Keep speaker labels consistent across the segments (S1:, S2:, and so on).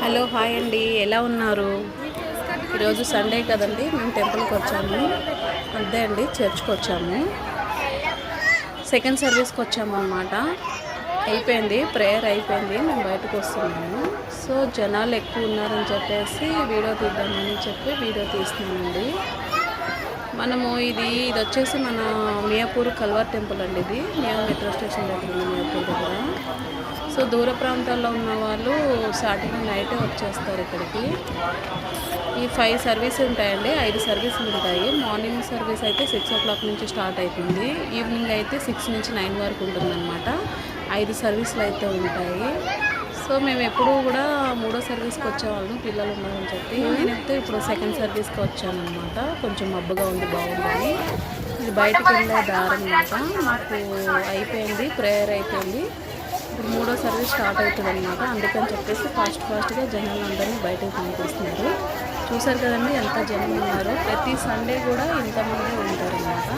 S1: Hello hi అండి, ఎలా ఉన్నారు? ఈరోజు సండే కదండి, మేము టెంపుల్కి వచ్చాము. అంతే అండి, చర్చ్కి వచ్చాము. సెకండ్ సర్వీస్కి వచ్చాము అన్నమాట. అయిపోయింది, ప్రేయర్ అయిపోయింది, మేము బయటకు వస్తున్నాము. సో జనాలు ఎక్కువ ఉన్నారని చెప్పేసి వీడియో తీద్దామని చెప్పి వీడియో తీస్తున్నానండి. ఇది వచ్చేసి మన మియాపూర్ కల్వర్ టెంపుల్ అండి. ఇది మెట్రో స్టేషన్ దగ్గర ఉంది, మియాపూర్ దగ్గర. సో దూర ప్రాంతాల్లో ఉన్న వాళ్ళు సాటర్డే నైటే వచ్చేస్తారు ఇక్కడికి. ఈ 5 సర్వీసులు ఉంటాయండి, 5 సర్వీసులు ఉంటాయి. మార్నింగ్ సర్వీస్ అయితే 6 o'clock నుంచి స్టార్ట్ అవుతుంది. ఈవినింగ్ అయితే 6 నుంచి 9 వరకు ఉంటుందన్నమాట. 5 సర్వీసులు అయితే ఉంటాయి. సో మేము ఎప్పుడూ కూడా 3వ సర్వీస్కి వచ్చేవాళ్ళం, పిల్లలు ఉన్నారని చెప్పి. నేనైతే ఇప్పుడు సెకండ్ సర్వీస్కి వచ్చానమాట. కొంచెం మబ్బుగా ఉంది, బాగుందని. ఇది బయటకు వెళ్ళే దారి అన్నమాట. మాకు అయిపోయింది, ప్రేయర్ అయిపోయింది. ఇప్పుడు 3వ సర్వీస్ స్టార్ట్ అవుతుంది అనమాట. అందుకని చెప్పేసి ఫాస్ట్గా జనాలు అందరినీ బయటకు పంపిస్తున్నారు. చూసారు కదండి ఎంత జనం ఉన్నారో. ప్రతి సండే కూడా ఇంతమంది ఉంటారన్నమాట.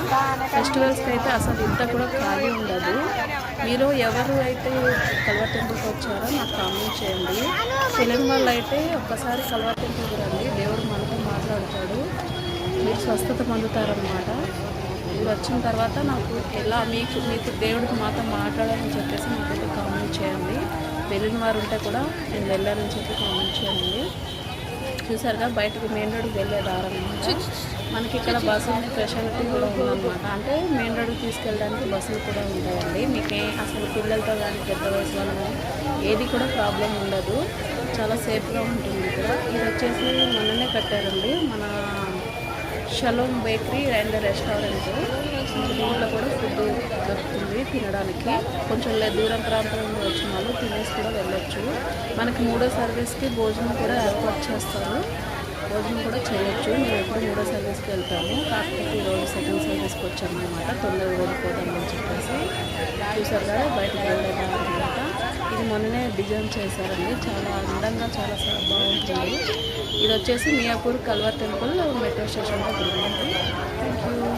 S1: ఫెస్టివల్స్కి అయితే అసలు ఇంత కూడా ఖాళీ ఉండదు. మీరు ఎవరు అయితే కల్వర్ టెంపుల్కి వచ్చారో నాకు కామెంట్ చేయండి. తెలియని వాళ్ళు అయితే ఒక్కసారి కల్వర్ టెంపుల్కి రండి, దేవుడు మనతో మాట్లాడతాడు, మీరు స్వస్థత పొందుతారన్నమాట. మీరు వచ్చిన తర్వాత నాకు ఎలా మీకు దేవుడికి మాతో మాట్లాడాలని చెప్పేసి నాకైతే కామెంట్ చేయండి. వెళ్ళిన వారు ఉంటే కూడా నేను వెళ్ళాలని చెప్పి కామెంట్ చేయండి. చూసారుగా బయటకు మెయిన్ రోడ్కి వెళ్ళే దారం అనమాట. మనకి ఇక్కడ బస్సు స్పెషాలిటీ కూడా ఉందన్నమాట. అంటే మెయిన్ రోడ్కి తీసుకెళ్ళడానికి బస్సులు కూడా ఉంటాయండి. మీకే అసలు పిల్లలతో కానీ పెద్ద వయసు వాళ్ళు కానీ ఏది కూడా ప్రాబ్లం ఉండదు, చాలా సేఫ్గా ఉంటుంది ఇక్కడ. ఇది వచ్చేసి మొన్ననే కట్టారండి, మన షలోమ్ బేకరీ అండ్ రెస్టారెంట్. దీంట్లో కూడా ఫుడ్ దొరుకుతుంది తినడానికి. కొంచెం దూరం ప్రాంతం నుండి వచ్చిన వాళ్ళు తినేసి కూడా వెళ్ళొచ్చు. మనకి 3వ సర్వీస్కి భోజనం కూడా ఏర్పాటు చేస్తారు, భోజనం కూడా చేయొచ్చు. మేము ఎప్పుడు 3వ సర్వీస్కి వెళ్తాము, కాకపోతే ఈరోజు సెకండ్ సర్వీస్కి వచ్చామన్నమాట. తొందరగా వెళ్ళిపోదామని చెప్పేసి. చూసారు కదా బయటకు వెళ్ళేదన్నమాట. ఇది మొన్ననే డిజైన్ చేశారండి, చాలా అందంగా, చాలా బాగుంటుంది. ఇది వచ్చేసి మియాపూర్ కల్వర్ టెంపుల్ మెట్రో స్టేషన్ దగ్గర ఉంది. Thank you.